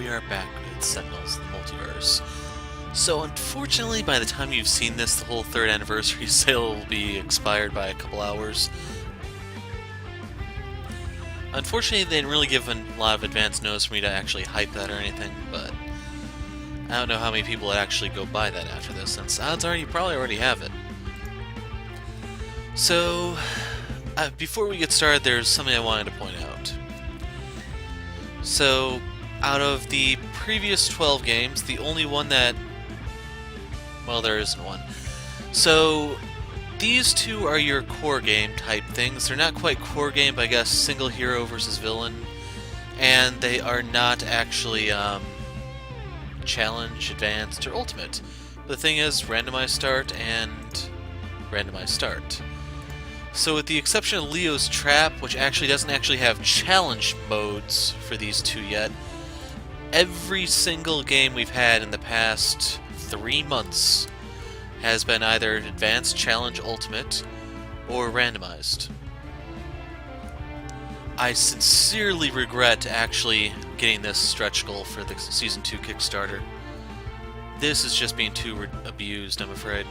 we are back with Sentinels, the Multiverse. So unfortunately, by the time you've seen this, the whole 3rd anniversary sale will be expired by a couple hours. Unfortunately, they didn't really give a lot of advance notice for me to actually hype that or anything, but I don't know how many people would actually go buy that after this, since odds are you probably already have it. So, before we get started, there's something I wanted to point out. So, out of the previous 12 games, the only one that... well, there isn't one. So, these two are your core game type things. They're not quite core game, but I guess single hero versus villain. And they are not actually challenge, advanced, or ultimate. But the thing is, randomized start and randomized start. So with the exception of Leo's Trap, which actually doesn't have challenge modes for these two yet, every single game we've had in the past 3 months has been either Advanced, Challenge, Ultimate, or randomized. I sincerely regret actually getting this stretch goal for the Season 2 Kickstarter. This is just being too abused, I'm afraid.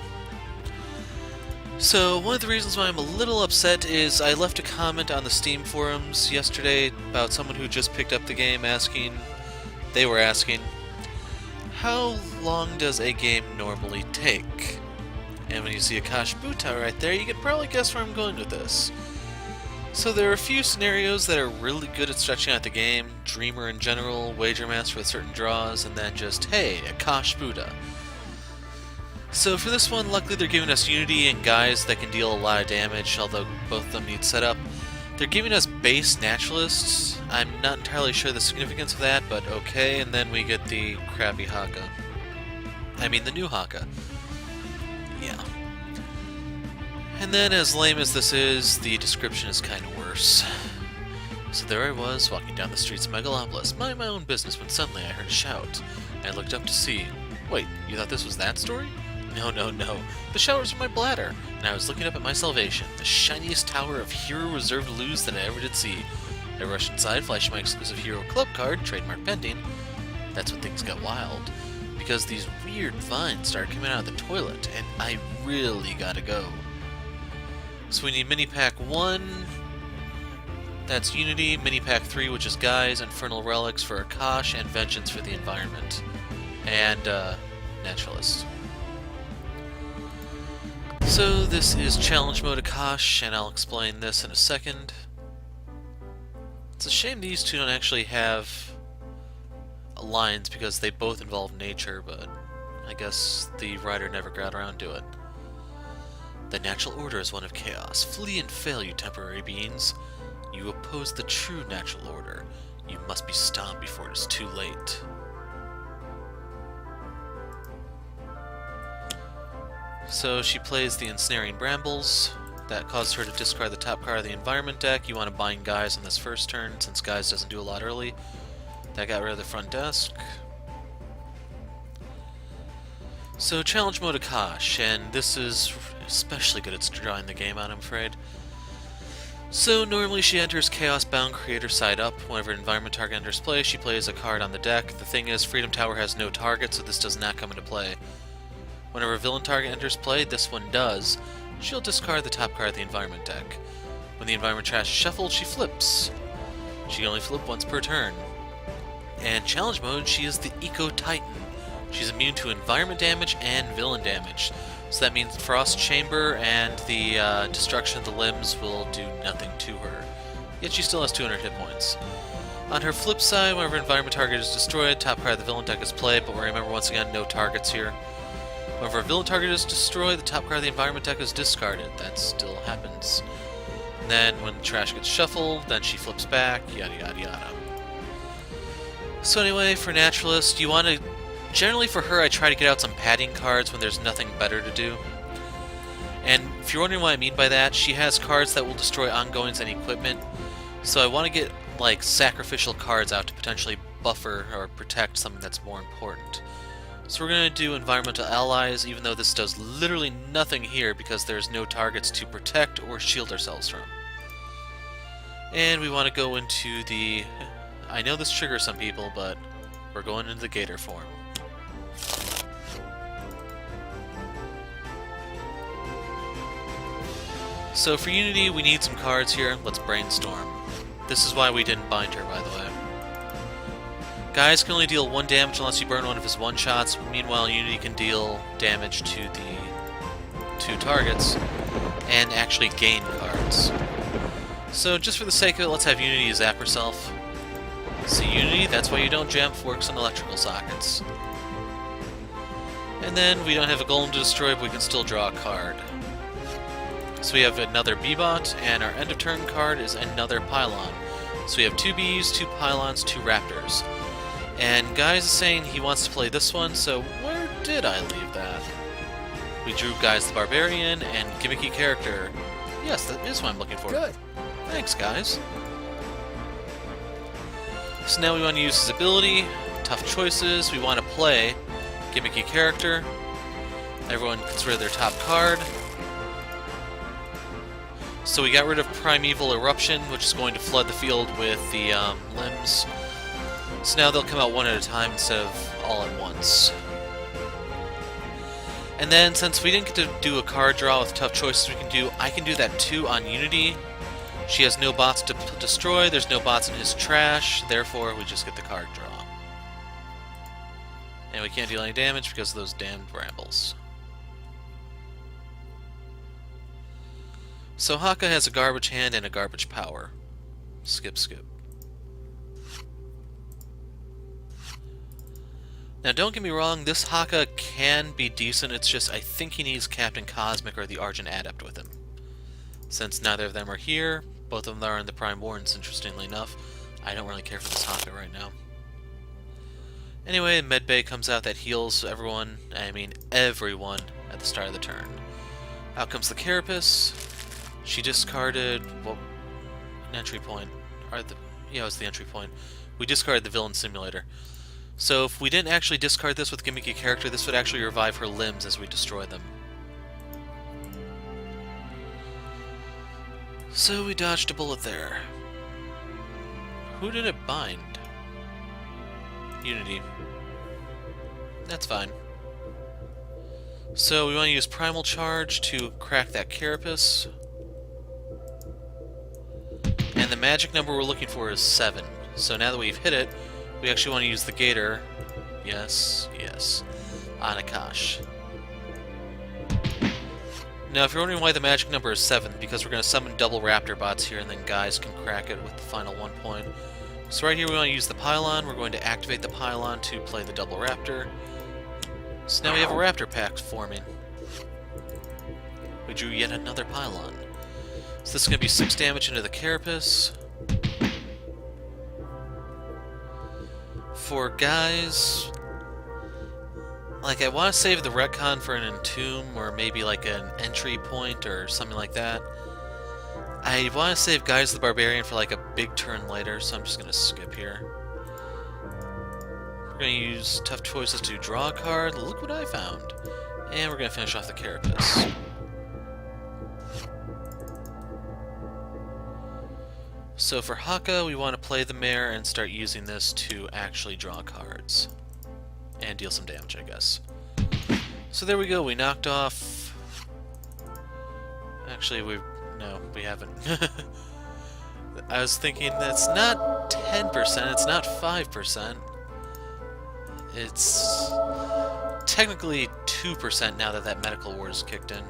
So, one of the reasons why I'm a little upset is I left a comment on the Steam forums yesterday about someone who just picked up the game they were asking, how long does a game normally take? And when you see Akash right there, you can probably guess where I'm going with this. So there are a few scenarios that are really good at stretching out the game, Dreamer in general, Wager Master with certain draws, and then just, hey, Akash Buddha. So for this one, luckily they're giving us Unity and Guise that can deal a lot of damage, although both of them need setup. They're giving us base Naturalists. I'm not entirely sure the significance of that, but okay, and then we get the crappy Haka. I mean the new Haka. Yeah. And then, as lame as this is, the description is kind of worse. So there I was, walking down the streets of Megalopolis, minding my own business, when suddenly I heard a shout. And I looked up to see. Wait, you thought this was that story? No, no, no. The shout was from my bladder, and I was looking up at my salvation, the shiniest tower of hero reserved loot that I ever did see. I rushed inside, flashing my exclusive hero club card, trademark pending. That's when things got wild, because these weird vines started coming out of the toilet, and I really gotta go. So we need Mini Pack 1, that's Unity, Mini Pack 3, which is Guise, Infernal Relics for Akash, and Vengeance for the environment. And, Naturalist. So this is Challenge Mode Akash, and I'll explain this in a second. It's a shame these two don't actually have lines because they both involve nature, but I guess the writer never got around to it. The natural order is one of chaos. Flee and fail, you temporary beings. You oppose the true natural order. You must be stopped before it is too late. So she plays the Ensnaring Brambles. That causes her to discard the top card of the environment deck. You want to bind Guise on this first turn, since Guise doesn't do a lot early. That got rid of the front desk. So Challenge Mode Akash, and this is especially good at drawing the game out, I'm afraid. So normally she enters Chaos Bound Creator side up. Whenever an environment target enters play, she plays a card on the deck. The thing is, Freedom Tower has no target, so this does not come into play. Whenever a villain target enters play, this one does. She'll discard the top card of the environment deck. When the environment trash is shuffled, she flips. She can only flip once per turn. And Challenge Mode, she is the Eco Titan. She's immune to environment damage and villain damage. So that means Frost Chamber and the destruction of the limbs will do nothing to her. Yet she still has 200 hit points. On her flip side, whenever environment target is destroyed, top card of the villain deck is played, but remember once again, no targets here. Whenever a villain target is destroyed, the top card of the environment deck is discarded. That still happens. And then when the trash gets shuffled, then she flips back, yada yada yada. So anyway, for Naturalist, you want to... generally for her, I try to get out some padding cards when there's nothing better to do. And if you're wondering what I mean by that, she has cards that will destroy ongoings and equipment. So I want to get, like, sacrificial cards out to potentially buffer or protect something that's more important. So we're going to do Environmental Allies, even though this does literally nothing here because there's no targets to protect or shield ourselves from. And we want to go into the... I know this triggers some people, but We're going into the Gator form. So for Unity, we need some cards here. Let's brainstorm. This is why we didn't bind her, by the way. Guise can only deal 1 damage unless you burn one of his one-shots. Meanwhile, Unity can deal damage to the 2 targets and actually gain cards. So just for the sake of it, let's have Unity zap herself. See, Unity, that's why you don't jam forks on electrical sockets. And then we don't have a golem to destroy, but we can still draw a card. So we have another B-Bot, and our end of turn card is another Pylon. So we have 2 Bees, 2 Pylons, 2 Raptors. And Guise is saying he wants to play this one, so where did I leave that? We drew Guise the Barbarian and gimmicky character. Yes, that is what I'm looking for. Good. Thanks, Guise. So now we want to use his ability, tough choices. We want to play gimmicky character. Everyone gets rid of their top card. So we got rid of Primeval Eruption, which is going to flood the field with the limbs. So now they'll come out one at a time instead of all at once. And then, since we didn't get to do a card draw with tough choices, I can do that too on Unity. She has no bots to destroy, there's no bots in his trash, therefore we just get the card draw. And we can't deal any damage because of those damned brambles. So Haka has a garbage hand and a garbage power. Skip, skip. Now don't get me wrong, this Haka can be decent, it's just I think he needs Captain Cosmic or the Argent Adept with him. Since neither of them are here, both of them are in the Prime Wardens, interestingly enough. I don't really care for this Haka right now. Anyway, Medbay comes out that heals everyone, everyone, at the start of the turn. Out comes the Carapace. She discarded, well, an entry point. Yeah, it was the entry point. We discarded the Villain Simulator. So if we didn't actually discard this with gimmicky character, this would actually revive her limbs as we destroy them. So we dodged a bullet there. Who did it bind? Unity. That's fine. So we want to use Primal Charge to crack that Carapace. And the magic number we're looking for is 7. So now that we've hit it, we actually want to use the Gator. Yes, yes. On Akash. Now, if you're wondering why the magic number is 7, because we're going to summon double Raptor bots here, and then Guise can crack it with the final 1 point. So right here we want to use the Pylon. We're going to activate the Pylon to play the double Raptor. So now we have a Raptor pack forming. We drew yet another Pylon. So this is going to be 6 damage into the Carapace. For Guise, I want to save the retcon for an Entomb, or maybe like an entry point or something like that. I want to save Guise the Barbarian for like a big turn later, so I'm just going to skip here. We're going to use tough choices to draw a card. Look what I found. And we're going to finish off the Carapace. So for Haka, we want to play the Mare and start using this to actually draw cards. And deal some damage, I guess. So there we go, we knocked off... Actually, no, we haven't. I was thinking that's not 10%, it's not 5%. It's technically 2% now that that medical ward is kicked in.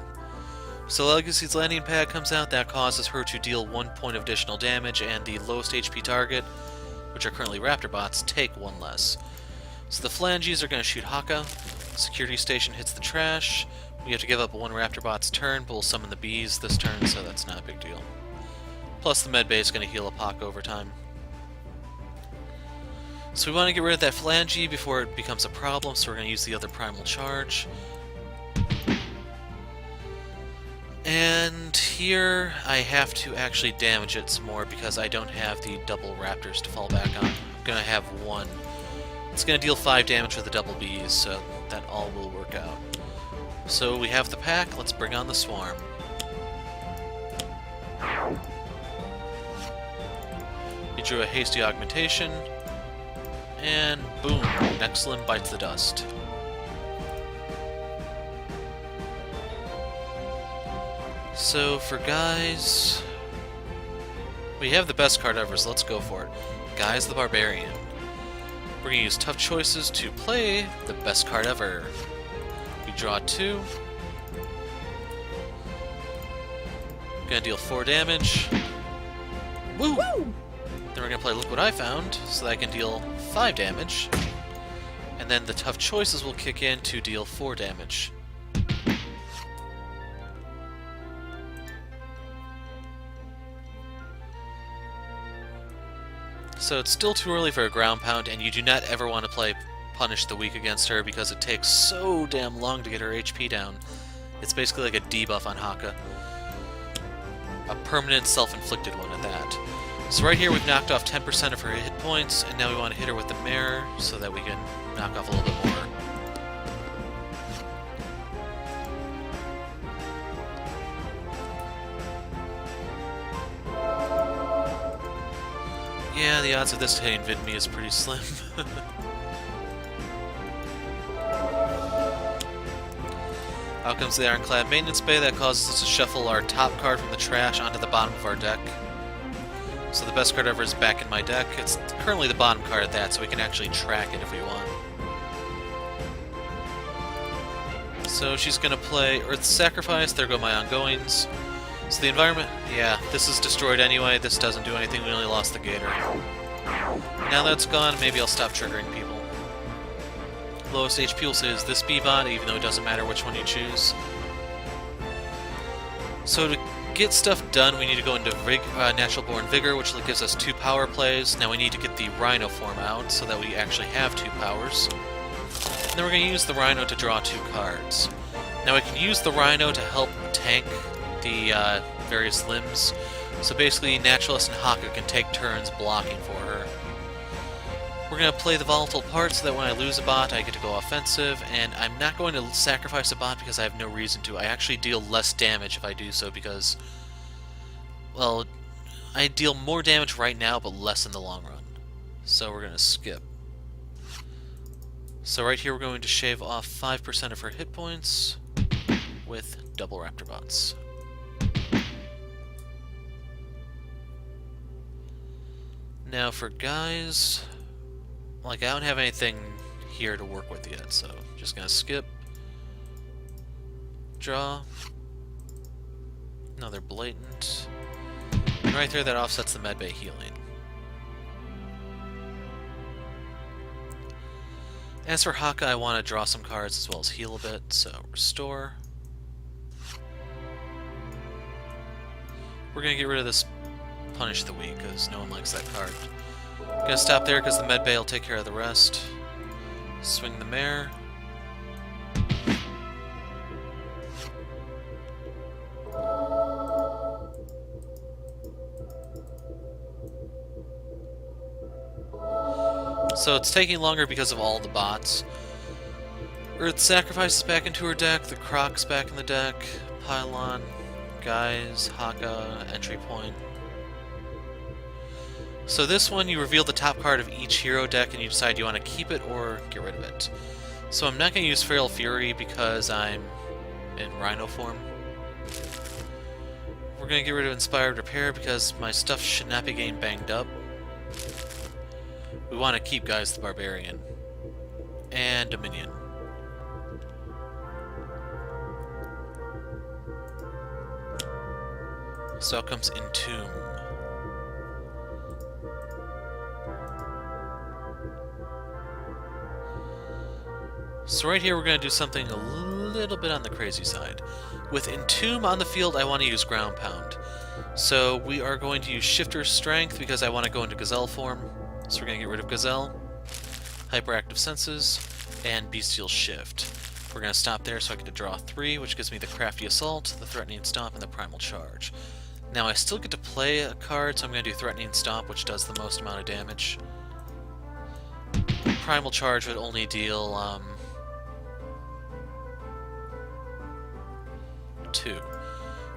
So Legacy's landing pad comes out, that causes her to deal 1 point of additional damage, and the lowest HP target, which are currently Raptor bots, take 1 less. So the Phalanges are going to shoot Haka. Security Station hits the trash. We have to give up 1 Raptor bot's turn, but we'll summon the bees this turn, so that's not a big deal. Plus the Medbay is going to heal up Haka over time. So we want to get rid of that Phalange before it becomes a problem, so we're going to use the other Primal Charge. And here I have to actually damage it some more because I don't have the double Raptors to fall back on. I'm going to have 1. It's going to deal 5 damage with the double bees, so that all will work out. So we have the pack, let's bring on the swarm. We drew a hasty augmentation. And boom, next limb bites the dust. So for Guise, we have the best card ever, so let's go for it. Guise the Barbarian. We're going to use tough choices to play the best card ever. We draw 2. Gonna deal 4 damage. Woo! Woo! Then we're gonna play Look What I Found, so that I can deal 5 damage. And then the tough choices will kick in to deal 4 damage. So it's still too early for a ground pound, and you do not ever want to play Punish the Weak against her because it takes so damn long to get her HP down. It's basically like a debuff on Haka. A permanent self-inflicted one at that. So right here we've knocked off 10% of her hit points, and now we want to hit her with the mirror so that we can knock off a little bit more. Yeah, the odds of this hitting Vid me is pretty slim. Out comes the Ironclad Maintenance Bay. That causes us to shuffle our top card from the trash onto the bottom of our deck. So the best card ever is back in my deck. It's currently the bottom card at that, so we can actually track it if we want. So she's going to play Earth's Sacrifice. There go my ongoings. So the environment, yeah, this is destroyed anyway. This doesn't do anything. We only lost the Gator. Now that's gone, maybe I'll stop triggering people. Lowest HP will say is this B-bot, even though it doesn't matter which one you choose. So to get stuff done, we need to go into Natural Born Vigor, which gives us 2 power plays. Now we need to get the Rhino form out so that we actually have 2 powers. And then we're going to use the Rhino to draw 2 cards. Now we can use the Rhino to help tank the various limbs. So basically, Naturalist and Haka can take turns blocking for her. We're going to play the Volatile Part so that when I lose a bot, I get to go offensive, and I'm not going to sacrifice a bot because I have no reason to. I actually deal less damage if I do so because, well, I deal more damage right now, but less in the long run. So we're going to skip. So right here we're going to shave off 5% of her hit points with double Raptor bots. Now for Guise, like, I don't have anything here to work with yet, so just gonna skip. Draw. Another Blatant. And right there, that offsets the medbay healing. As for Haka, I want to draw some cards as well as heal a bit, so Restore. We're gonna get rid of this Punish the Weak, because no one likes that card. Gonna stop there because the medbay will take care of the rest. Swing the mare. So it's taking longer because of all the bots. Earth Sacrifice is back into her deck, the Croc's back in the deck, Pylon, Guise, Haka, Entry Point. So this one, you reveal the top card of each hero deck and you decide you want to keep it or get rid of it. So I'm not going to use Feral Fury because I'm in Rhino form. We're going to get rid of Inspired Repair because my stuff should not be getting banged up. We want to keep Guise the Barbarian. And Dominion. So out comes Entomb. So right here we're going to do something a little bit on the crazy side. With Entomb on the field, I want to use Ground Pound. So we are going to use Shifter's Strength because I want to go into Gazelle form. So we're going to get rid of Gazelle, Hyperactive Senses, and Bestial Shift. We're going to stop there so I get to draw 3, which gives me the Crafty Assault, the Threatening Stomp, and the Primal Charge. Now I still get to play a card, so I'm going to do Threatening Stomp, which does the most amount of damage. Primal Charge would only deal 2.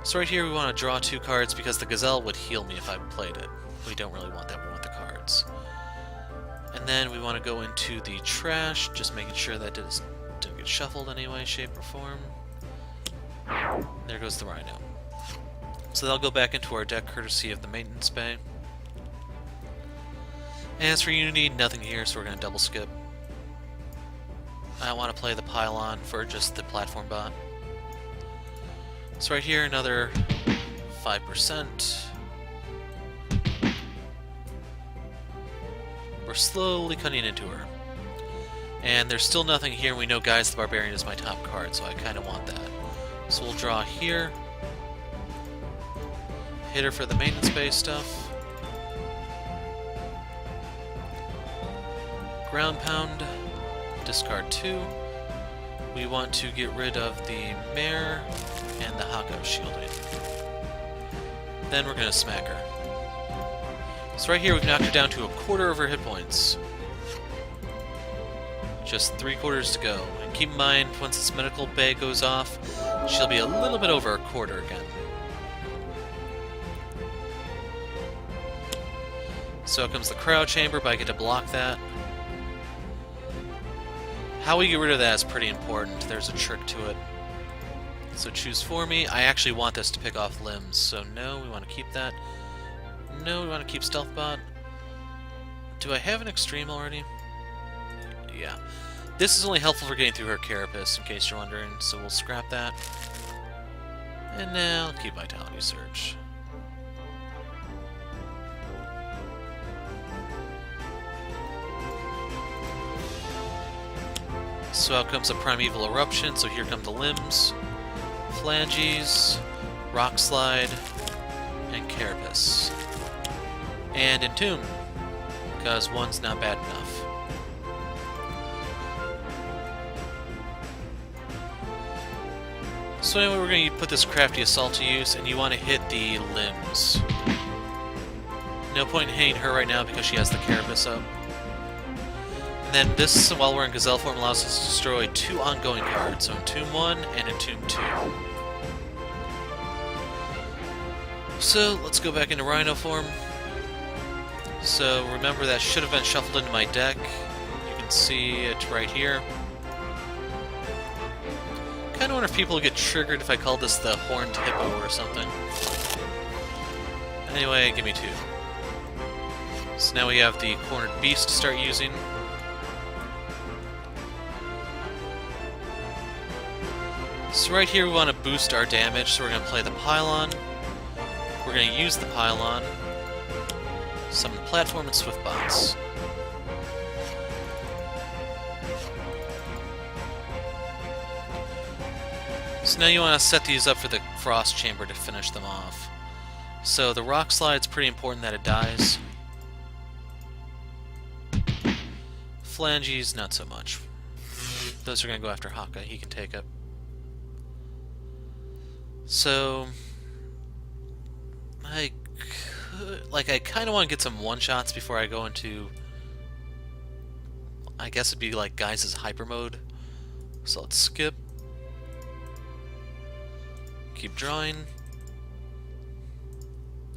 So right here we want to draw 2 cards because the Gazelle would heal me if I played it. We don't really want that, we want the cards. And then we want to go into the trash, just making sure that didn't get shuffled in any way, shape, or form. There goes the Rhino. So they'll go back into our deck courtesy of the maintenance bay. As for Unity, nothing here, so we're going to double skip. I want to play the pylon for just the platform bot. So right here, another 5%. We're slowly cutting into her. And there's still nothing here, and we know Guise the Barbarian is my top card, so I kind of want that. So we'll draw here. Hit her for the maintenance base stuff. Ground pound. Discard 2. We want to get rid of the Mare and the Hako shielding. Then we're going to smack her. So right here we've knocked her down to 1/4 of her hit points. Just 3/4 to go. And keep in mind, once this medical bay goes off, she'll be a little bit over 1/4 again. So comes the crowd chamber, but I get to block that. How we get rid of that is pretty important. There's a trick to it. So choose for me. I actually want this to pick off limbs, so no, we want to keep that. No, we want to keep Stealth Bot. Do I have an extreme already? Yeah. This is only helpful for getting through her carapace, in case you're wondering, so we'll scrap that. And now, I'll keep Vitality Surge. So out comes a Primeval Eruption, so here come the limbs. Phalanges, Rock Slide, and Carapace. And Entomb, because one's not bad enough. So anyway, we're going to put this Crafty Assault to use, and you want to hit the limbs. No point in hitting her right now because she has the Carapace up. And then this, while we're in Gazelle form, allows us to destroy 2 ongoing cards, so Entomb 1 and Entomb 2. So let's go back into Rhino form. So remember that should have been shuffled into my deck. You can see it right here. Kinda wonder if people would get triggered if I called this the Horned Hippo or something. Anyway, give me 2. So now we have the Cornered Beast to start using. So right here we want to boost our damage, so we're going to play the Pylon. We're going to use the Pylon. Summon Platform and Swift Bots. So now you want to set these up for the Frost Chamber to finish them off. So the Rock Slide's pretty important that it dies. Phalanges, not so much. Those are going to go after Haka, he can take it. So I kind of want to get some one-shots before I go into, I guess it'd be like Guise's Hyper Mode. So let's skip. Keep drawing.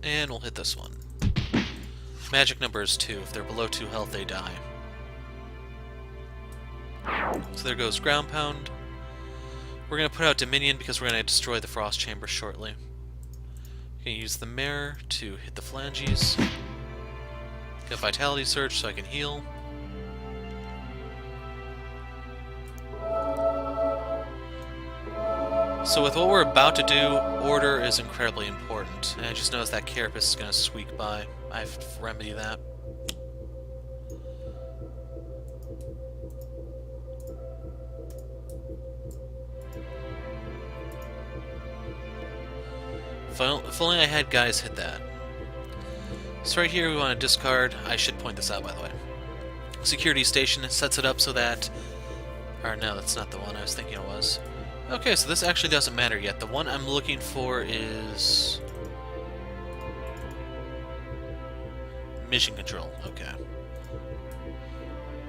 And we'll hit this one. Magic number is 2. If they're below 2 health, they die. So there goes Ground Pound. We're going to put out Dominion because we're going to destroy the Frost Chamber shortly. I'm going to use the Mare to hit the Phalanges. Get Vitality Surge so I can heal. So with what we're about to do, order is incredibly important. And I just noticed that Carapace is going to squeak by. I have to remedy that. If only I had Guise hit that. So right here we want to discard, I should point this out by the way. Security Station sets it up so that, or no, that's not the one I was thinking it was. Okay, so this actually doesn't matter yet. The one I'm looking for is Mission Control. Okay.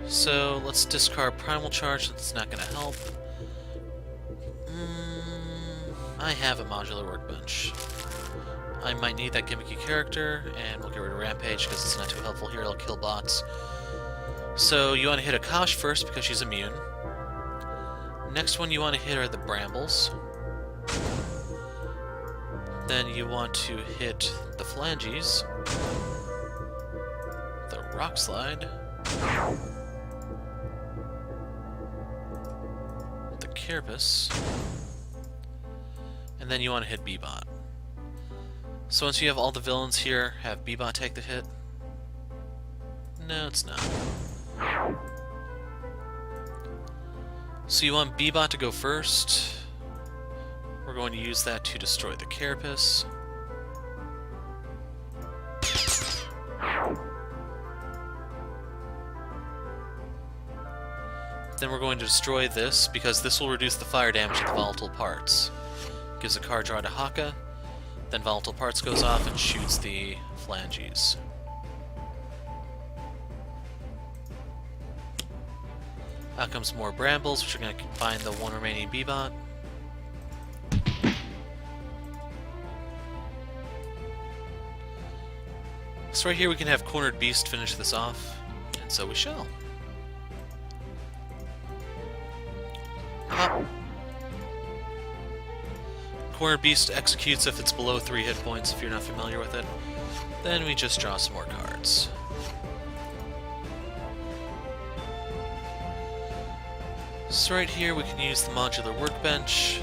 So let's discard Primal Charge, that's not going to help. I have a modular workbench. I might need that gimmicky character, and we'll get rid of Rampage because it's not too helpful here, it'll kill bots. So you want to hit Akash first because she's immune. Next one you want to hit are the Brambles. Then you want to hit the Phalanges, the Rock Slide, the Carapace, and then you want to hit B-Bot. So once you have all the villains here, have B-Bot take the hit. No, it's not. So you want B-Bot to go first. We're going to use that to destroy the Carapace. Then we're going to destroy this, because this will reduce the fire damage of the volatile parts. Gives a card draw to Haka, then volatile parts goes off and shoots the Phalanges. Out comes more Brambles, which are going to combine the one remaining B-Bot. So right here we can have Cornered Beast finish this off, and so we shall. Hop. Cornered Beast executes if it's below 3 hit points, if you're not familiar with it. Then we just draw some more cards. So right here we can use the modular workbench.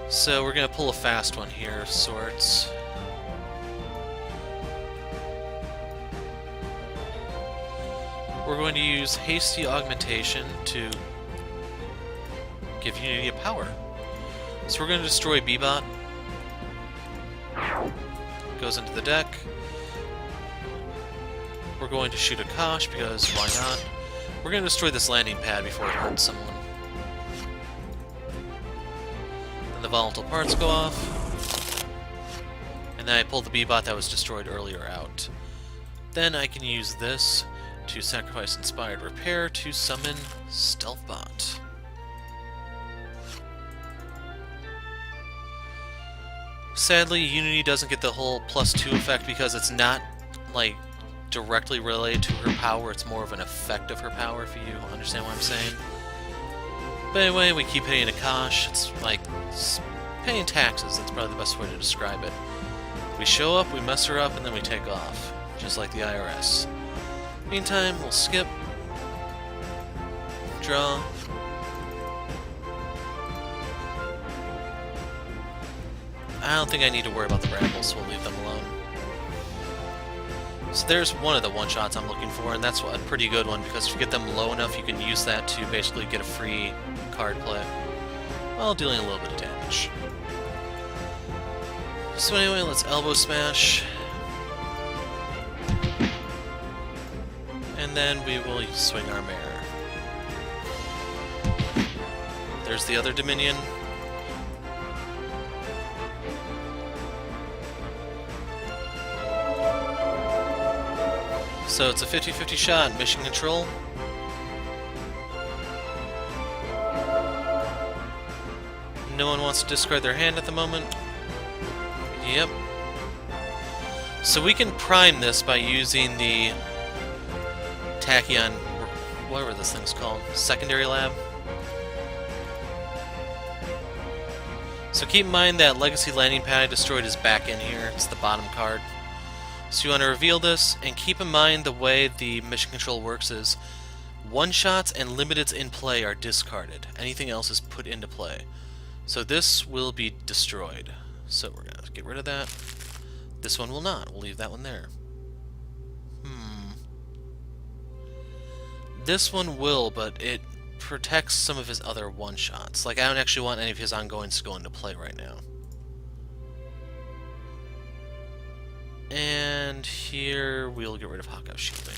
So we're going to pull a fast one here of sorts. We're going to use Hasty Augmentation to give Unity a power. So we're going to destroy B-Bot. Goes into the deck. We're going to shoot Akash because why not? We're going to destroy this landing pad before it hurts someone. Then the volatile parts go off. And then I pull the B-Bot that was destroyed earlier out. Then I can use this to sacrifice Inspired Repair to summon Stealthbot. Sadly, Unity doesn't get the whole +2 effect because it's not, like, directly related to her power. It's more of an effect of her power, if you understand what I'm saying. But anyway, we keep hitting Akash. It's like paying taxes. That's probably the best way to describe it. We show up, we mess her up, and then we take off. Just like the IRS. Meantime, we'll skip. Draw. I don't think I need to worry about the Brambles, so we'll leave them alone. So there's one of the one-shots I'm looking for, and that's a pretty good one, because if you get them low enough, you can use that to basically get a free card play, while dealing a little bit of damage. So anyway, let's Elbow Smash. And then we will swing our mare. There's the other Dominion. So it's a 50-50 shot, mission control. No one wants to discard their hand at the moment. Yep. So we can prime this by using the Tachyon, whatever this thing's called, secondary lab. So keep in mind that Legacy Landing Pad I destroyed is back in here. It's the bottom card. So you want to reveal this, and keep in mind the way the mission control works is one-shots and limiteds in play are discarded. Anything else is put into play. So this will be destroyed. So we're going to get rid of that. This one will not. We'll leave that one there. This one will, but it protects some of his other one-shots. Like, I don't actually want any of his ongoings to go into play right now. And here we'll get rid of Hawkeye's shielding.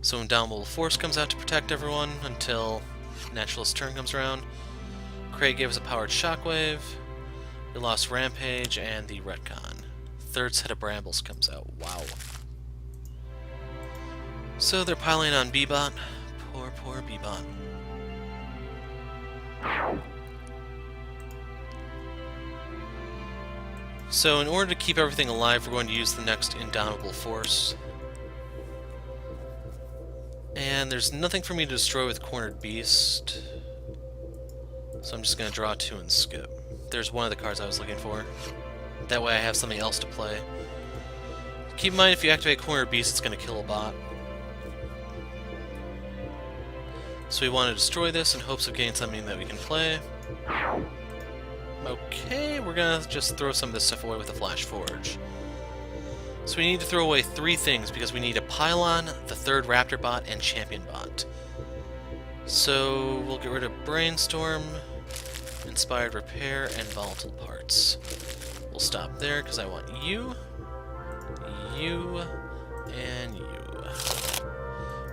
So Indomitable Force comes out to protect everyone until Naturalist's turn comes around. Craig gave us a powered Shockwave. We lost Rampage and the Retcon. Third set of Brambles comes out. Wow. So they're piling on B-Bot. Poor, poor B-Bot. So in order to keep everything alive, we're going to use the next Indomitable Force. And there's nothing for me to destroy with Cornered Beast, so I'm just going to draw 2 and skip. There's one of the cards I was looking for. That way I have something else to play. Keep in mind, if you activate Cornered Beast, it's going to kill a bot. So we want to destroy this in hopes of getting something that we can play. Okay, we're going to just throw some of this stuff away with a Flash Forge. So we need to throw away 3 things, because we need a Pylon, the 3rd Raptor bot, and Champion bot. So we'll get rid of Brainstorm, Inspired Repair, and Volatile Parts. We'll stop there, because I want you, and you.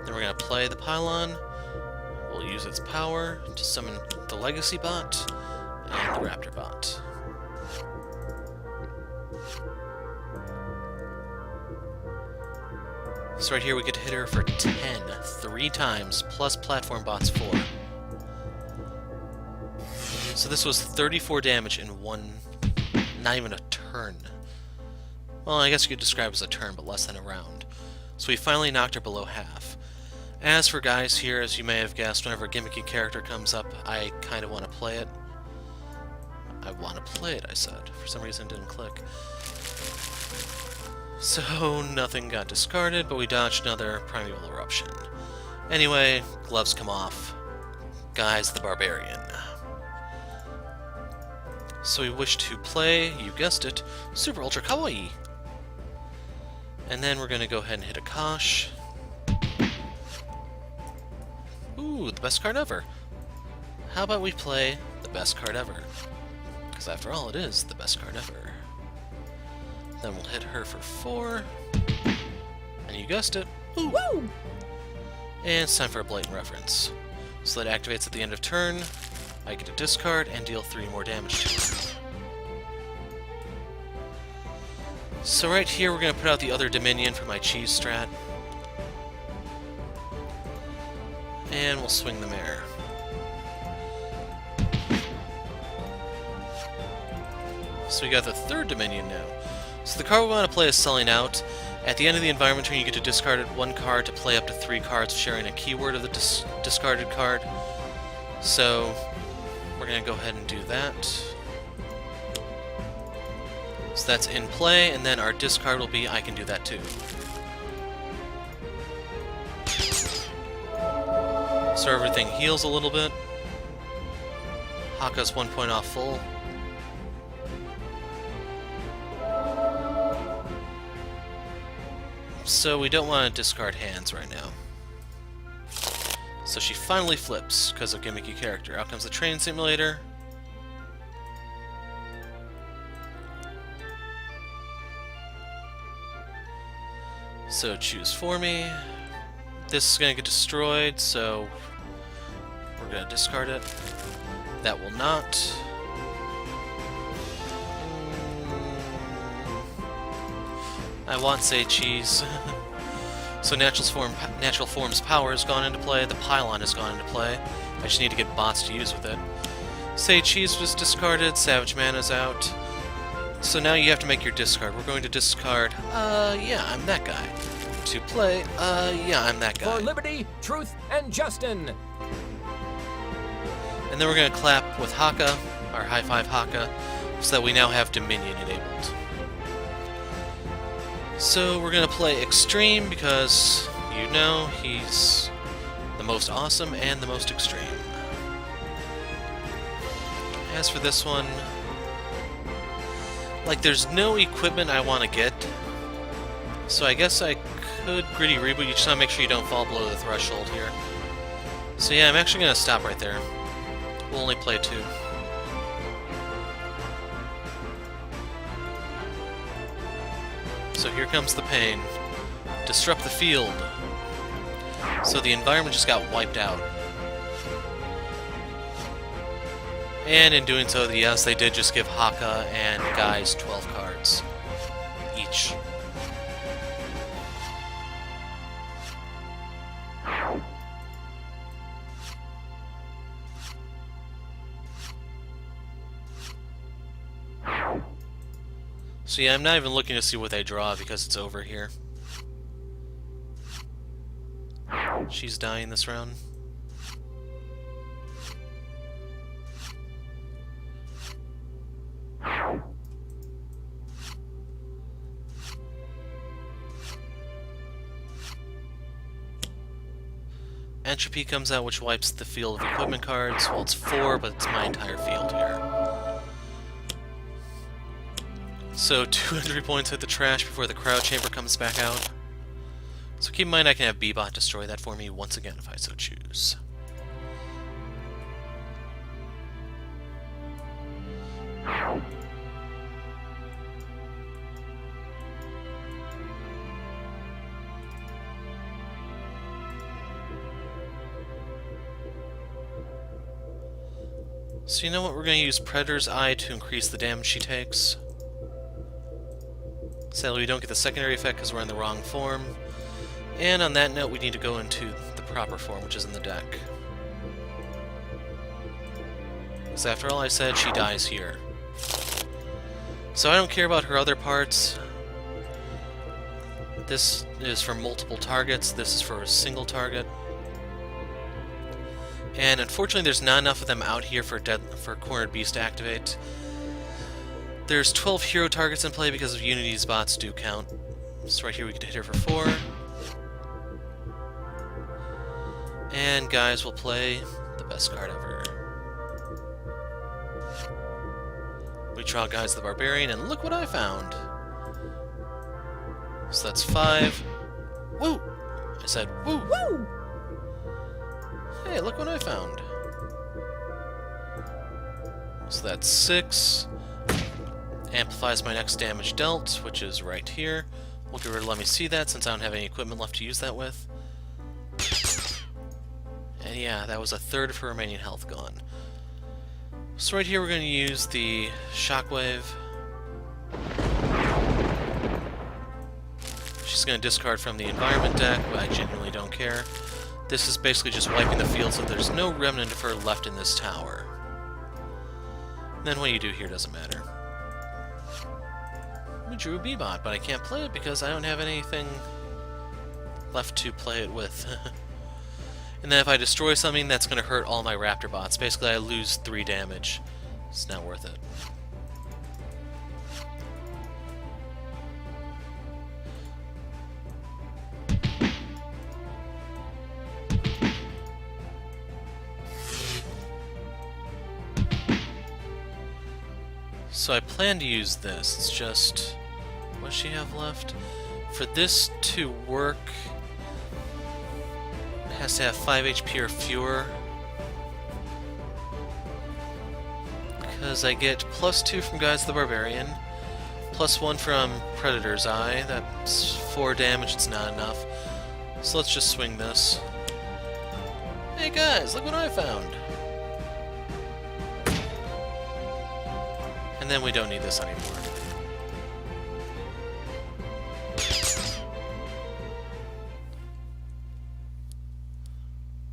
Then we're going to play the Pylon. We'll use its power to summon the Legacy bot and the Raptor bot. So right here we get to hit her for 10, 3 times, plus platform bots 4. So this was 34 damage in one, not even a turn. Well, I guess you could describe it as a turn, but less than a round. So we finally knocked her below half. As for Guise here, as you may have guessed, whenever a gimmicky character comes up, I kind of want to play it. I want to play it, I said. For some reason it didn't click. So nothing got discarded, but we dodged another Primeval Eruption. Anyway, gloves come off. Guise the Barbarian. So we wish to play, you guessed it, Super Ultra Kawaii. And then we're going to go ahead and hit Akash. Ooh, the best card ever. How about we play the best card ever? Because after all, it is the best card ever. Then we'll hit her for 4. And you guessed it. Ooh. Woo! And it's time for a blatant reference. So that activates at the end of turn. I get to discard and deal 3 more damage to her. So right here we're going to put out the other Dominion for my cheese strat. And we'll swing the mare. So we got the 3rd Dominion now. So the card we want to play is Selling Out. At the end of the environment turn, you get to discard 1 card to play up to 3 cards, sharing a keyword of the discarded card. So we're going to go ahead and do that. So that's in play, and then our discard will be I can do that too. So everything heals a little bit. Haka's 1 point off full. So we don't want to discard hands right now. So she finally flips because of gimmicky character. Out comes the train simulator. So choose for me. This is going to get destroyed, so we're going to discard it. That will not. I want say cheese. So Natural Form's power has gone into play, the Pylon has gone into play. I just need to get bots to use with it. Say cheese was discarded, Savage Mana's out. So now you have to make your discard. We're going to discard, yeah, I'm that guy. To play, yeah, I'm that guy. For liberty, truth, and Justin! And then we're going to clap with Haka, our high five Haka, so that we now have Dominion enabled. So we're going to play Extreme because, you know, he's the most awesome and the most extreme. As for this one, like, there's no equipment I want to get, so I guess I could Gritty Reboot. You just want to make sure you don't fall below the threshold here. So yeah, I'm actually going to stop right there. We'll only play 2. So here comes the pain. Disrupt the field. So the environment just got wiped out. And in doing so, yes, they did just give Haka and Guise 12 cards each. So yeah, I'm not even looking to see what they draw because it's over here. She's dying this round. Entropy comes out, which wipes the field of equipment cards. Well, it's 4, but it's my entire field here. So 200 points hit the trash before the crowd chamber comes back out. So keep in mind I can have Bebot destroy that for me once again if I so choose. So you know what, we're going to use Predator's Eye to increase the damage she takes. Sadly we don't get the secondary effect because we're in the wrong form. And on that note we need to go into the proper form, which is in the deck. Because after all I said, she dies here. So I don't care about her other parts. This is for multiple targets, this is for a single target. And unfortunately there's not enough of them out here for Cornered Beast to activate. There's 12 hero targets in play because of Unity's bots do count. So right here we could hit her for 4. And Guise will play the best card ever. We draw Guise the Barbarian, and look what I found! So that's 5. Woo! I said woo! Woo! Hey, look what I found. So that's 6. Amplifies my next damage dealt, which is right here. We'll get rid of Let Me See That, since I don't have any equipment left to use that with. And yeah, that was a third of her remaining health gone. So right here we're going to use the Shockwave. She's going to discard from the environment deck, but I genuinely don't care. This is basically just wiping the field so there's no remnant of her left in this tower. And then what you do here doesn't matter. I drew a Bebot, but I can't play it because I don't have anything left to play it with. And then if I destroy something, that's going to hurt all my Raptor bots. Basically, I lose 3 damage. It's not worth it. So I plan to use this. It's just... what does she have left? For this to work, it has to have 5 HP or fewer. Because I get +2 from Guise the Barbarian, +1 from Predator's Eye. That's 4 damage, it's not enough. So let's just swing this. Hey guys, look what I found! And then we don't need this anymore.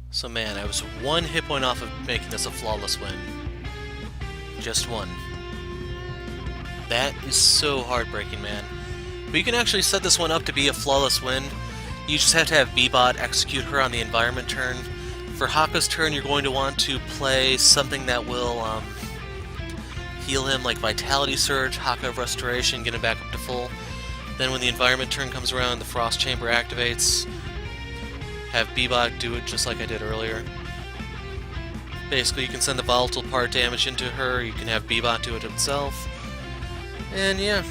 So man, I was 1 hit point off of making this a flawless win. Just 1. That is so heartbreaking, man. But you can actually set this one up to be a flawless win. You just have to have Bebot execute her on the environment turn. For Haka's turn, you're going to want to play something that will heal him, like Vitality Surge, Haka Restoration, get him back up to full. Then when the environment turn comes around, the Frost Chamber activates. Have Bebot do it just like I did earlier. Basically, you can send the volatile part damage into her, you can have Bebot do it himself. And yeah.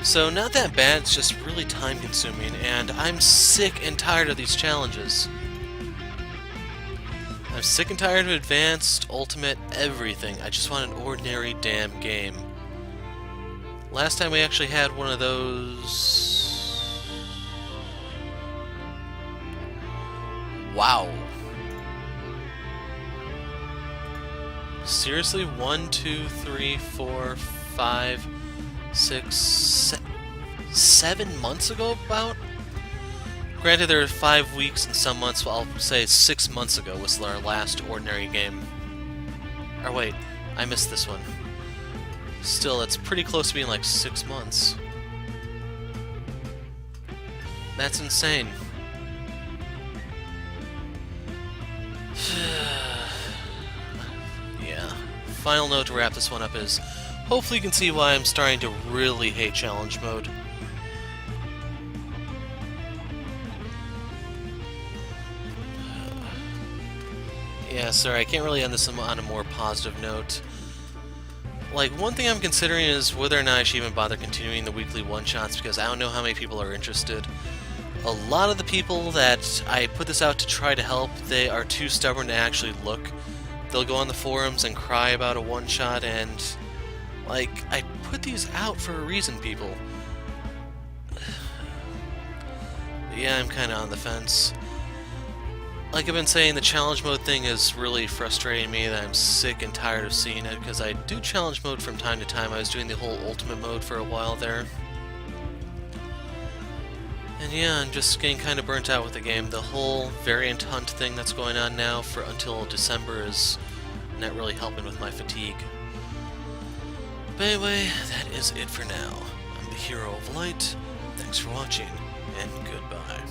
So not that bad, it's just really time consuming, and I'm sick and tired of these challenges. I'm sick and tired of advanced, ultimate, everything. I just want an ordinary damn game. Last time we actually had one of those... Wow. Seriously? 1, 2, 3, 4, 5, 6, 7 months ago about? Granted, there are 5 weeks and some months, so I'll say 6 months ago was our last ordinary game. Or wait, I missed this one. Still, it's pretty close to being like 6 months. That's insane. final note to wrap this one up is, hopefully you can see why I'm starting to really hate challenge mode. Yeah, sorry, I can't really end this on a more positive note. Like, one thing I'm considering is whether or not I should even bother continuing the weekly one-shots, because I don't know how many people are interested. A lot of the people that I put this out to try to help, they are too stubborn to actually look. They'll go on the forums and cry about a one-shot, and, like, I put these out for a reason, people. Yeah, I'm kinda on the fence. Like I've been saying, the challenge mode thing is really frustrating me, that I'm sick and tired of seeing it, because I do challenge mode from time to time. I was doing the whole ultimate mode for a while there. And yeah, I'm just getting kind of burnt out with the game. The whole variant hunt thing that's going on now for until December is not really helping with my fatigue. But anyway, that is it for now. I'm the Hero of Light. Thanks for watching, and goodbye.